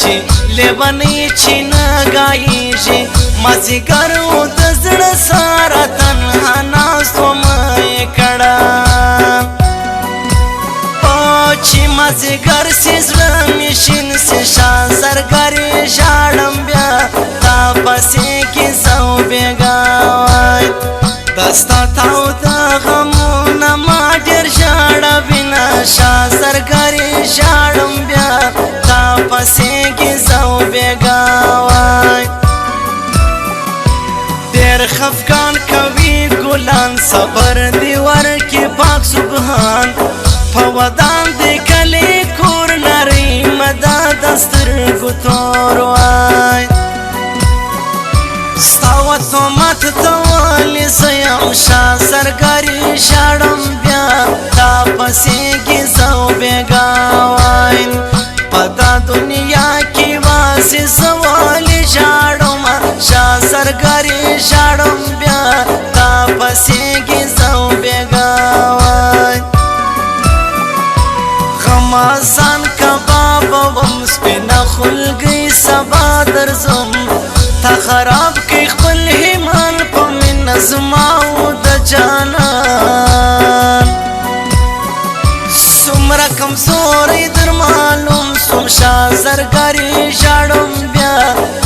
گاییږي لیونی چې نه گاییږي مازیګر و د زړه سره تنها ناست ومه یې کړه چې مازیګر سي زړه مې شین سي شازرګرې ژاړم بیا تا پسې کیسه وبېږه وای دستا تاو د غمونه ما ډېر ژړوینه شازرګرې ژاړم بیا تا پسې کیسه وبېږه وای ډېر خفګان کوي ګلان صبر دې ورکړي پاک سبحان په ودان دې کلی کور لري مدا د سترګو تور وای ستا وطمت ته ولې زه یم شازرګرې ژاړم بیا تا پسې کیسه وبېږه وای په دا دنیا کې واسې زه ولې ژاړم شازرګرې ژاړم بیا تا پسې کیسه وبېږه وای غمازان کباب وم سپینه خلګۍ سبا درځم تا خراب کړي خپل ایمان په مینه زما او د جانان څومره کمزوری در معلوم سوم شازرګرې ژاړم بیا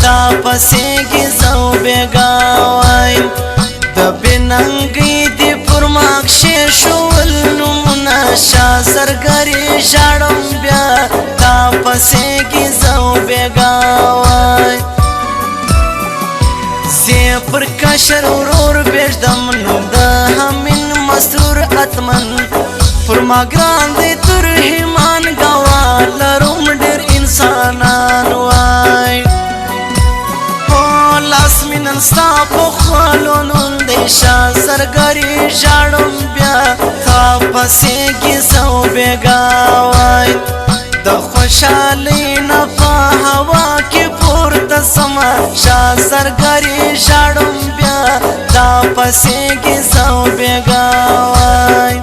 تا پسې کیسه وبېږه وای د بېننګۍ دې پر ما کښېښول نومونه شازرګرې ژاړم بیا تا پسې کیسه وبېږه وای زه پر کشر ورور بېږدم نوم د همین مسرور اتمن پر ما ګران دی تر ایمان ګوا لروم ډېر انسانان وای لاس مې نن ستا په خولو نوم دی شازرګرې ژاړم بیا تا پسې کیسه وبېږه وای د خوشحالۍ نه په هوا کې پورته سمه شازرګرې ژاړم بیا تا پسې کیسه وبېږه وای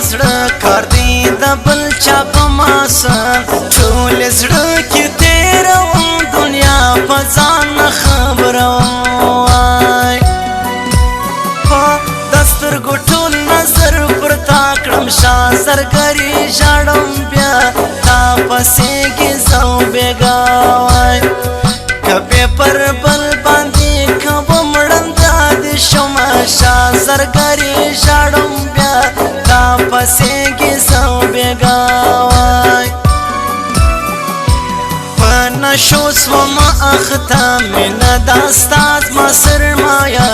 زړه کار دی د بل چا په ماسه ټول زړه کې تېروم دنیا په ځان نه خبروم وای د سترګو ټول نظر پر تا کړم شازرګرې ژاړم بیا تا پسې کیسه وبېږه وای کبې پر بل باندې کوم ړنده دې شمه شازرګرې ژاړم بیا تا پسې کیسه وبېږه وای په نشو سومه اخته مینه دا ستا زما سرمایه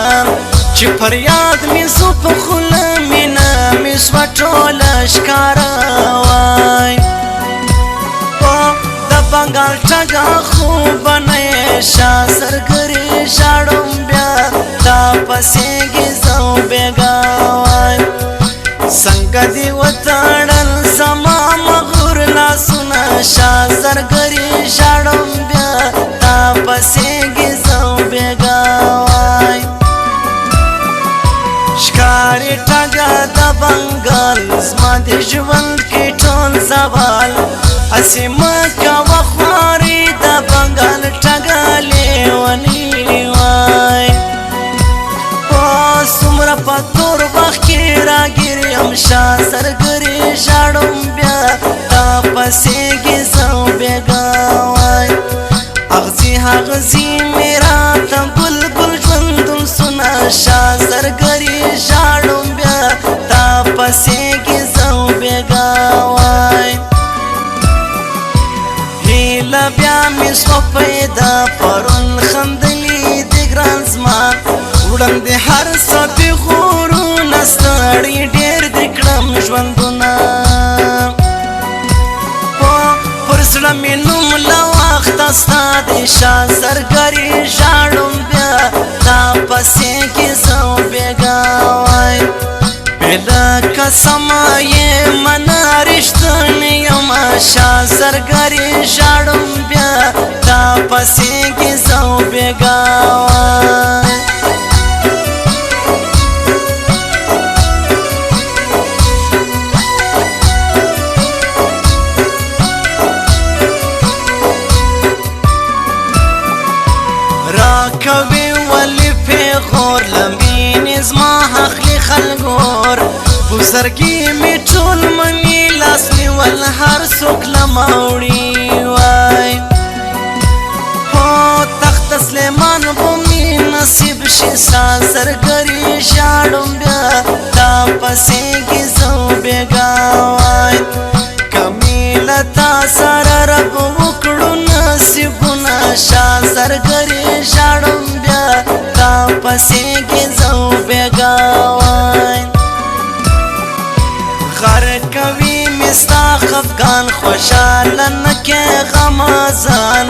چې فریاد مې زو په خوله مینه مې سوه ټوله ښکاره وای د بنګال ټګه خوبه نه یې شازرګرې ژاړم بیا تا پسې کیسه وبېږه وای څنګه دې وتړل زما مغرور لاسونه شازرګرې ژاړم بیا تا پسې کیسه وبېږه وای ښکاري ټګه د بنګال زما د ژوند کې ټول زوال هسې مه کوه خواري د بنګال ټګه لیوني وای څومره په تور وخت کې راګیر یم شازرګرې ژاړم بیا تا پسې کیسه وبېږه وای اغزي هغزي مې راته ګل ګل ژوندون سونه شازرګرې ژاړم بیا تا پسې کیسه وبېږه وای هیله بیا مې سوه پیدا پرون خندلي د ګران زما وړاندې هر څه دې غرونه ستړي ډېر دې کړم ژوندونه پر زړه مې نوم له وخته ستا دی شازرګرې ژاړم بیا تا پسې کیسه وبېږه وای ویلکه سما یې منه رښتونی یمه شاه زرګرې ژاړم بیا تا پسې کیسه و بېګا وای راکوي ولې پیغور له مینې زما اخلي خلګور بزرګي مې ټول مني لاس نیول هر څوک له ما وړي وای هو تخت سلیمان به مې نصیب شي ستا زرګرې ژاړم بیا تا پسې کیسه و بېګا وای که مې له تا سره رب وکړو نصیبونه شاه زرګرې ژاړم بیا تا پسې کیسه و بېګا وای غر کوي مې ستا خفګان خوشحاله نه کې غمازان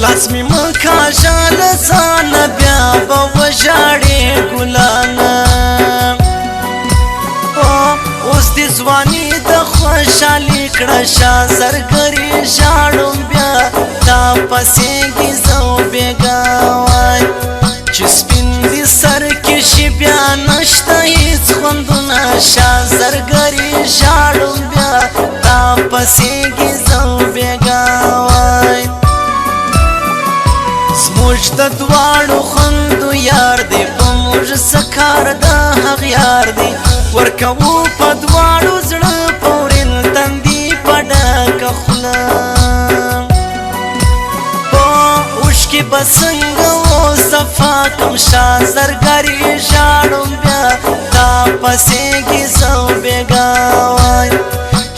لاس مې مه کاږه له ځانه بیا به وژاړې ګلانه اوس دې ځواني د خوشحالي کړه شاه زرګرې ژاړم بیا تا پسې کیسه و بېګا وای چې سپین دې سر کې شي بیا نشته هېڅ خوندونه شاه زرګرې ژاړم بیا تا پسې کیسه و بېګا وای زموږ د دواړو خوندو یار دی په موږ څه کار د هغ یار دی ورکوو په دواړو زړه پورې تندي په ډکه خوله په اوښکې به څنګه وصفا کم شاه زرګرې ژاړم بیا تا پسې کیسه و بېګا وای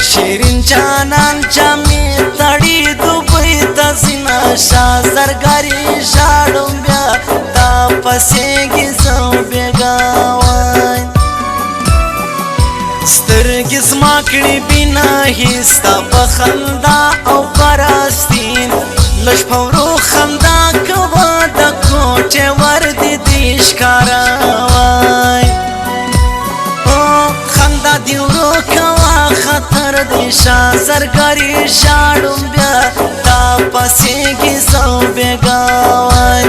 شیرین جانان جامې تړي دوبۍ ته ځینه شاه زرګرې ژاړم بیا تا پسې کیسه و بېګا وای سترګې زما کړي بیناهي ستا په خندا او پراستین لږ په ورو خندا کوه د کوټې ور دې دې ښکاره وای خندا دې ورو کوه خطر دې شاه زرګرې ژاړم بیا تا پسې کیسه و بېګا وای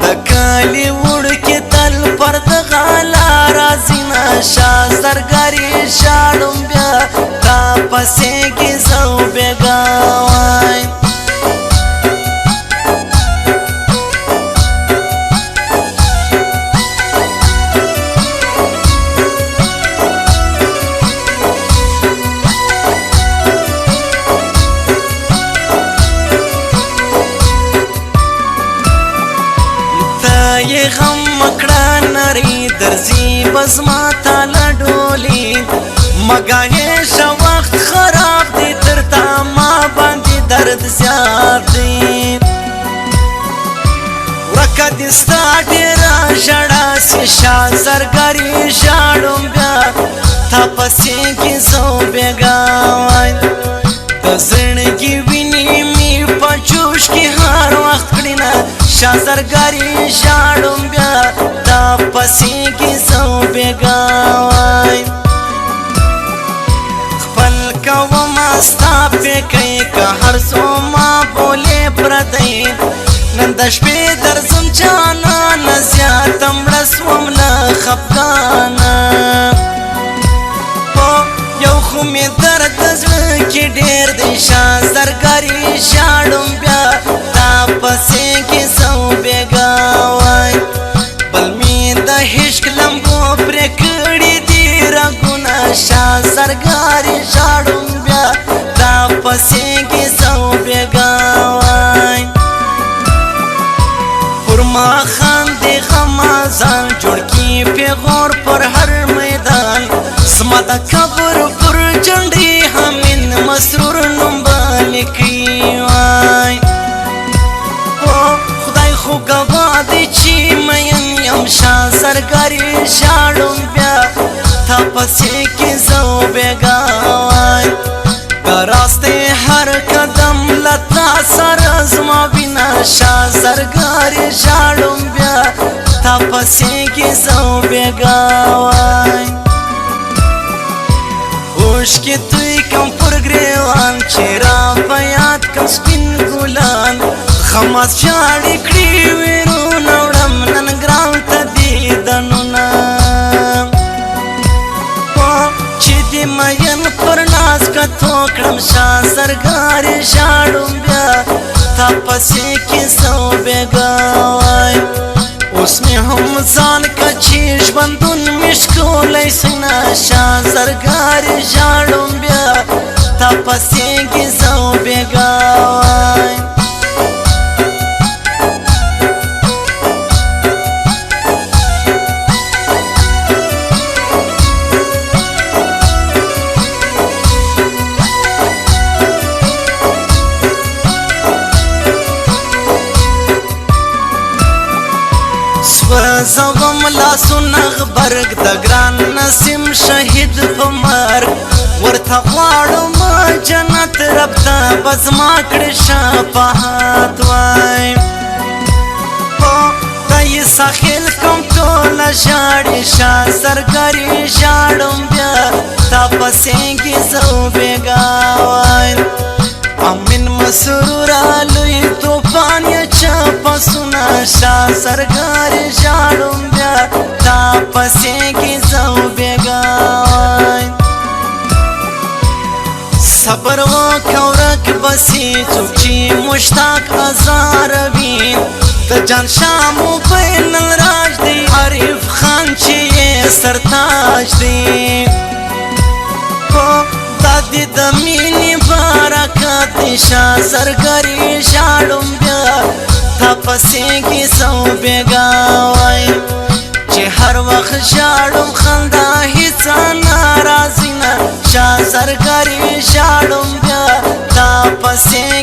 د کالي وړکې تل پر دغه لاره ځینه شاه زرګرې ژاړم بیا تا پسې کیسه و بېګا وای یې غم مکړه نری درځي بزما تاله ډولي مګاهې شه وخت خراب دی تر تا ما باندې درد زیات دی ورکه دې ستا ډېره ژړا سي شاه زرګرې ژاړم بیا تا پسې کیسه و بېګا وای د زړګي وینې مې په جوش کې هر وخت کړینه شاه زرګرې ژاړم بیا تا پسې کیسه و بېګا وای خپل کومه ستا پېکی که هر څو ما بولې پردی نن د شپې درځم جانانه زیاته مړه سوم له خفګانه یو خو مې درد د زړه کې ډېر دی شاه زرګرې ژاړم بیا تا پسې کیسه و بېګا وای بل مې د عشق لمبو پرې کړي دي رګونه شاه زرګرې ژاړم بیا خورما خاندې غمازان جوړ کی پیغور پر هر میدان زما د قبر پر جنډې همین مسرور نوم باندې وای خدای خو ګواه دی چې مین یم شاه زرګرې ژاړم بیا تا پسې کې زه بېګا وای راسته هر قدم لتا سره زما بنا شاه زرګرې ژاړم بیا تا پسې کې زه بېګا وای اوښکې توی کم پر ګریوان چې را په یاد کم سپین ګلان غماز ژاړې کړي ویرونه وړم نن ګران ته دیدنونه چې دې مین پر ناز کتو کړم شا زرګارې ژاړم بیا تا پسې کیسه وبېږه وای اوس مې هم ځان که چې ژوندون مې ښکلی سینه شا زرګارې ژاړم بیا تا پسې کیسه وبېږه وای سوزوم لاسونه غبرګ د ګران نسیم شهید په مرګ ورته غواړم جنت رب ته به زما کړې شفاعت وای ته یې ساحل کوم ټوله ژاړې شا زرګرې ژاړم بیا تا پسې کیسه وبېږه وای امین مسروره لوی طوفان یې چپه سونه شا زرګرې ژاړم بیا تا پسې کیسه وبېږه وای صبر وکړه ورک بسې څوک چې مشتاق ازاروي د جان شاه موبایل راج دی عارف خان چې یې سرتاج دی دادی د مینې برکت دی شا زرګرې ژاړم بیا تا پسې کیسه وبېږه وای چې هر وخت ژاړم خندا هېڅ ناراضي نه شا زرګرې ژاړم بیا تا پسې